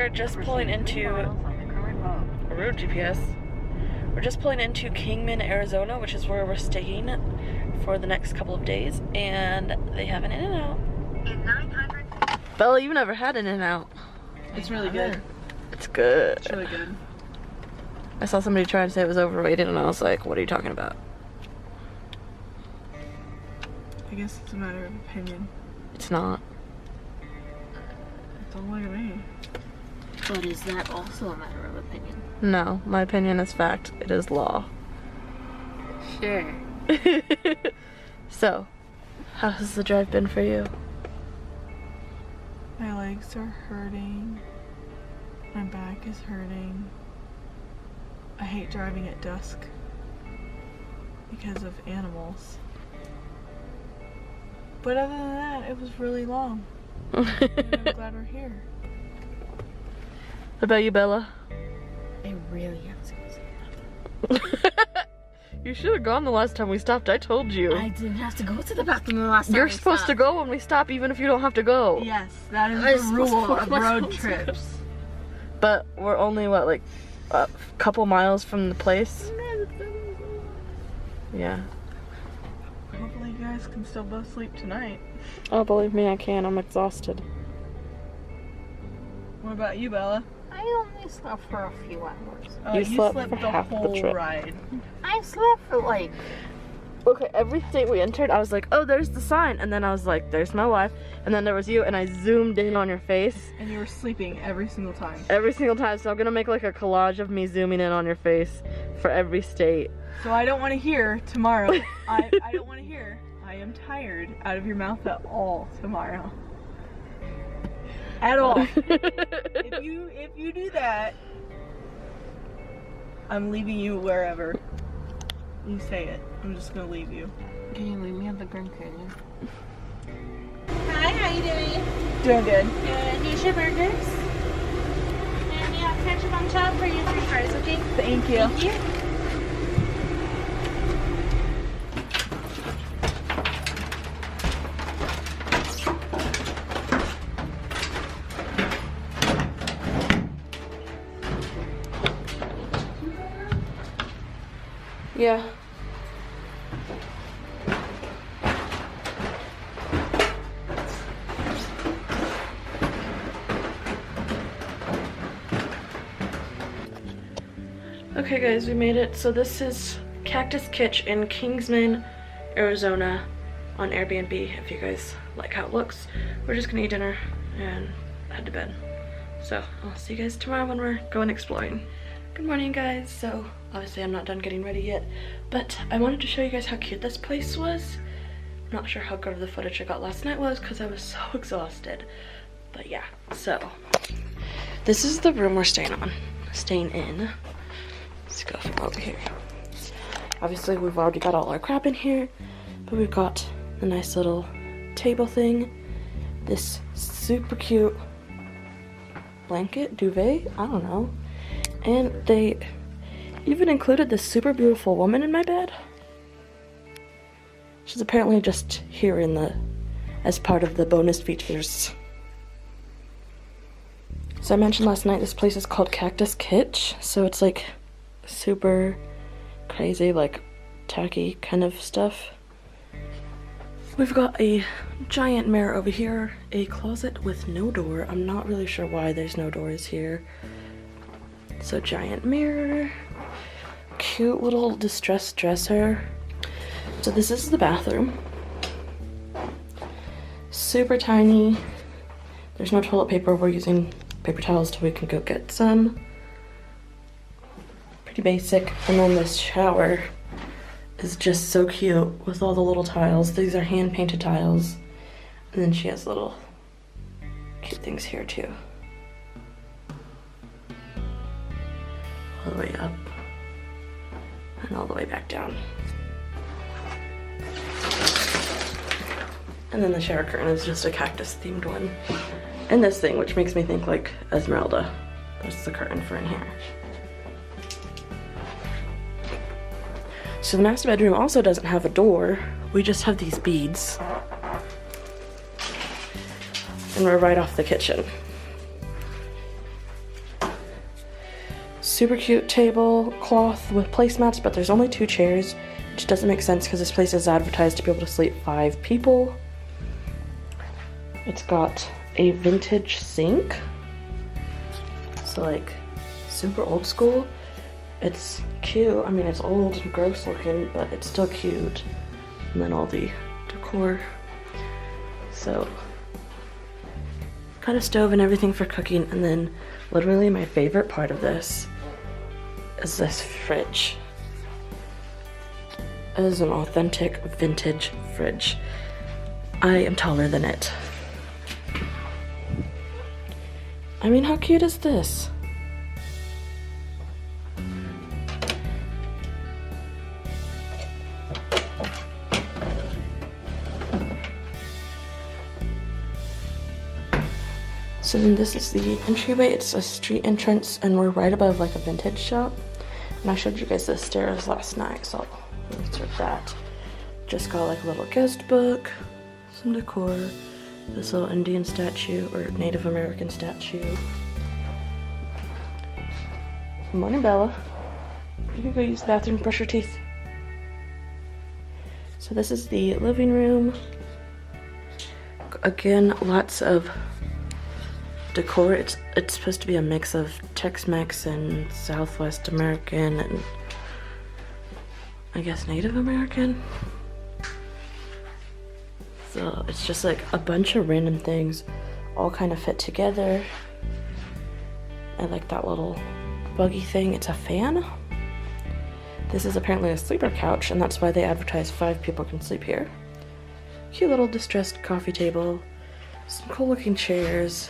are just pulling into road GPS. We're just pulling into Kingman, Arizona, which is where we're staying for the next couple of days, and they have an In-N-Out. Bella, you've never had an In-N-Out. It's really good. It's good. It's really good. I saw somebody trying to say it was overrated, and I was like, what are you talking about? I guess it's a matter of opinion. It's not. Don't look at me. But is that also a matter of opinion? No, my opinion is fact. It is law. Sure. So, how has the drive been for you? My legs are hurting. My back is hurting. I hate driving at dusk because of animals. But other than that, it was really long. And I'm glad we're here. What about you, Bella? I really have to go to the bathroom. You should have gone the last time we stopped. I told you. I didn't have to go to the bathroom the last time. You're supposed to go when we stop, even if you don't have to go. Yes, that is the rule of road trips. But we're only, what, like a couple miles from the place? Yeah. Hopefully you guys can still both sleep tonight. Oh, believe me, I can. I'm exhausted. What about you, Bella? I only slept for a few hours. You slept for the half the whole trip. ride. I slept for like... Okay, every state we entered, I was like, oh, there's the sign. And then I was like, there's my wife. And then there was you, and I zoomed in on your face. And you were sleeping every single time. Every single time. So I'm going to make like a collage of me zooming in on your face for every state. So I don't want to hear tomorrow. I don't want to hear, I am tired, out of your mouth at all tomorrow. At all. If you do that, I'm leaving you wherever. You say it. I'm just gonna leave you. Can you leave me at the Grand Canyon? Hi, how you doing? Doing good. Good. Here's your burgers. And you have ketchup on top for your 3 fries, okay? Thank you. Thank you. Yeah. Okay guys, we made it. So this is Cactus Kitch in Kingsman, Arizona on Airbnb. If you guys like how it looks, we're just gonna eat dinner and head to bed. So I'll see you guys tomorrow when we're going exploring. Good morning guys. So obviously I'm not done getting ready yet, but I wanted to show you guys how cute this place was. I'm not sure how good of the footage I got last night was because I was so exhausted. But yeah, so this is the room we're staying in. Let's go from over here. Obviously we've already got all our crap in here, but we've got a nice little table thing, this super cute blanket, duvet, I don't know, and they even included this super beautiful woman in my bed. She's apparently just here in the, as part of the bonus features. So I mentioned last night this place is called Cactus Kitch, so it's like super crazy, like tacky kind of stuff. We've got a giant mirror over here, a closet with no door. I'm not really sure why there's no doors here. So giant mirror, cute little distressed dresser. So this is the bathroom. Super tiny. There's no toilet paper. We're using paper towels till we can go get some. Pretty basic. And then this shower is just so cute with all the little tiles. These are hand painted tiles. And then she has little cute things here too. All the way up and all the way back down. And then the shower curtain is just a cactus themed one. And this thing, which makes me think like Esmeralda. That's the curtain for in here. So the master bedroom also doesn't have a door. We just have these beads. And we're right off the kitchen. Super cute tablecloth with placemats, but there's only 2 chairs, which doesn't make sense because this place is advertised to be able to sleep 5 people. It's got a vintage sink. So like super old school. It's cute. I mean, it's old and gross looking, but it's still cute. And then all the decor. So got a stove and everything for cooking, and then literally my favorite part of this is this fridge. It is an authentic vintage fridge. I am taller than it. I mean, how cute is this? So then this is the entryway. It's a street entrance, and we're right above like a vintage shop. And I showed you guys the stairs last night, so I'll insert that. Just got like a little guest book, some decor, this little Indian statue or Native American statue. Good morning, Bella. You can go use the bathroom, brush your teeth. So this is the living room. Again, lots of decor. It's supposed to be a mix of Tex-Mex and Southwest American and I guess Native American. So it's just like a bunch of random things all kind of fit together. I like that little buggy thing. It's a fan. This is apparently a sleeper couch, and that's why they advertise 5 people can sleep here. Cute little distressed coffee table, some cool looking chairs.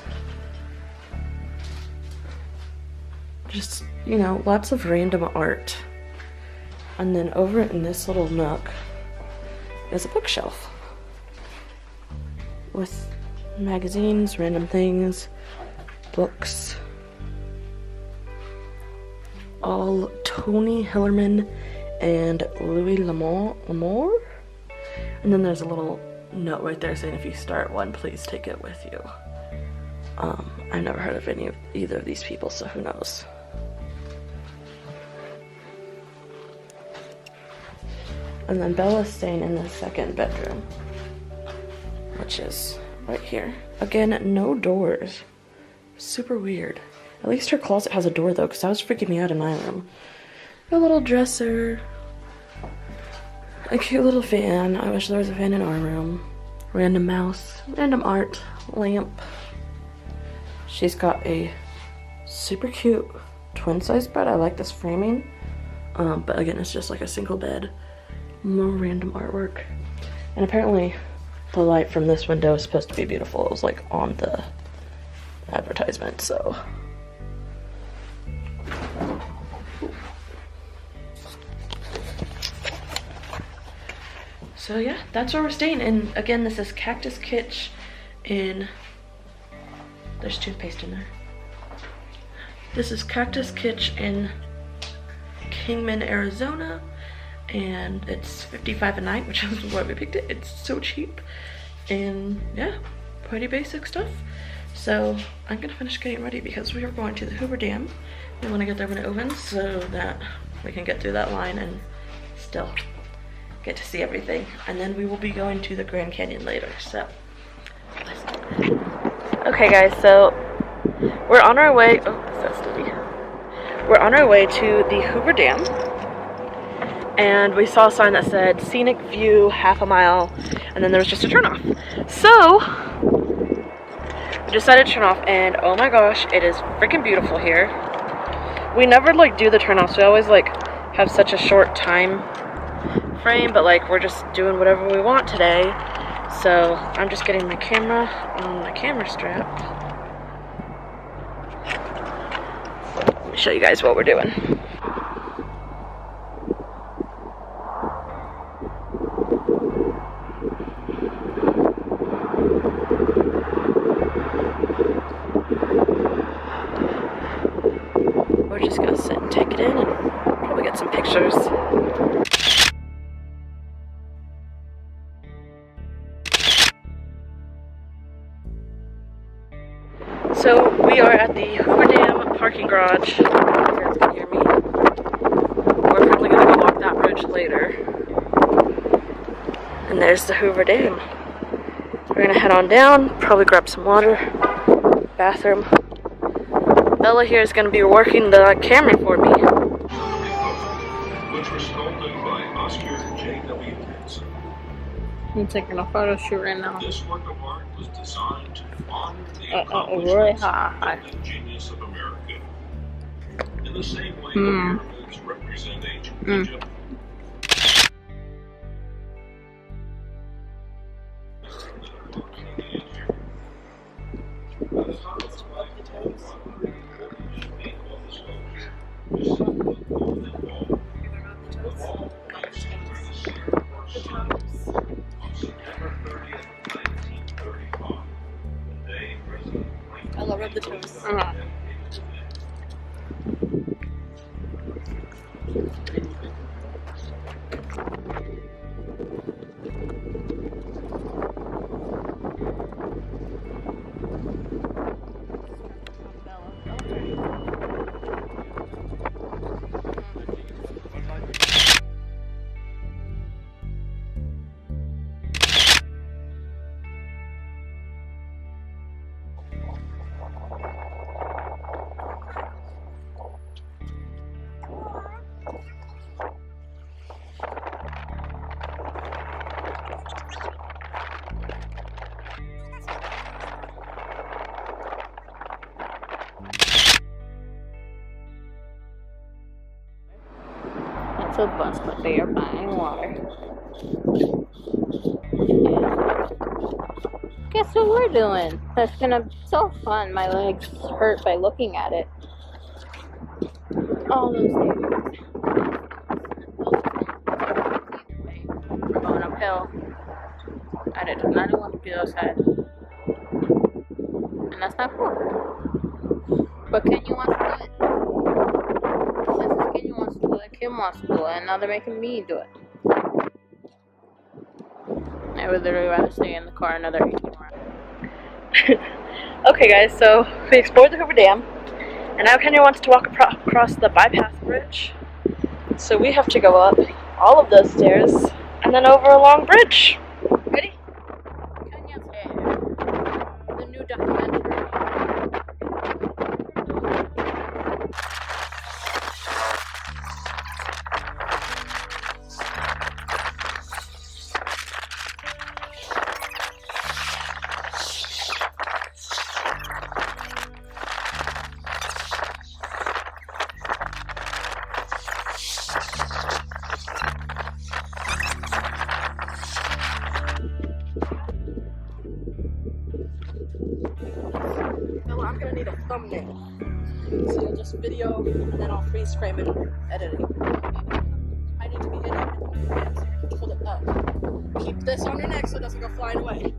Just, you know, lots of random art. And then over in this little nook is a bookshelf with magazines, random things, books. All Tony Hillerman and Louis L'Amour. And then there's a little note right there saying if you start one, please take it with you. I've never heard of either of these people, so who knows. And then Bella's staying in the second bedroom, which is right here. Again, no doors. Super weird. At least her closet has a door though, because that was freaking me out in my room. A little dresser. A cute little fan. I wish there was a fan in our room. Random mouse. Random art. Lamp. She's got a super cute twin size bed. I like this framing. But again, it's just like a single bed. More random artwork. And apparently the light from this window is supposed to be beautiful. It was like on the advertisement, so. So yeah, that's where we're staying. And again, this is Cactus Kitch in, there's toothpaste in there. This is Cactus Kitch in Kingman, Arizona. And it's $55 a night, which is why we picked it. It's so cheap. And yeah, pretty basic stuff. So I'm gonna finish getting ready because we are going to the Hoover Dam. We want to get there when it opens so that we can get through that line and still get to see everything. And then we will be going to the Grand Canyon later. So okay guys, so we're on our way. Oh, that's steady. We're on our way to the Hoover Dam. And we saw a sign that said scenic view half a mile, and then there was just a turnoff. So we decided to turn off, and oh my gosh, it is freaking beautiful here. We never like do the turnoffs. We always like have such a short time frame, but like we're just doing whatever we want today. So I'm just getting my camera on my camera strap. Let me show you guys what we're doing. We're just gonna sit and take it in and probably get some pictures. So we are at the Hoover Dam parking garage. You guys can hear me. We're probably gonna go walk that bridge later. And there's the Hoover Dam. We're gonna head on down, probably grab some water, bathroom. Bella here is gonna be working the camera for me. Which were sculpted by Oscar J.W. Benson. I'm taking a photo shoot right now. This work of art was designed to honor the really accomplishments high. and the genius of America. In the same way the pyramids represent ancient Egypt. I'll rub the toes. It's a bus, but they are buying water. Guess what we're doing? That's gonna be so fun. My legs hurt by looking at it. All those things. We're going uphill. I didn't want to be outside. And that's not cool. But Kenya wants to do it. Kenya wants to do it, Kim wants to do it, and now they're making me do it. I would literally rather stay in the car another 18 hours. Okay guys, so we explored the Hoover Dam, and now Kenya wants to walk across the bypass bridge. So we have to go up all of those stairs, and then over a long bridge. Ready? Kenya's hair. The new documentary. I'm gonna need a thumbnail. So you'll just video and then I'll freeze frame it and edit it. I need to be in it and hold it up. Keep this on your neck so it doesn't go flying away.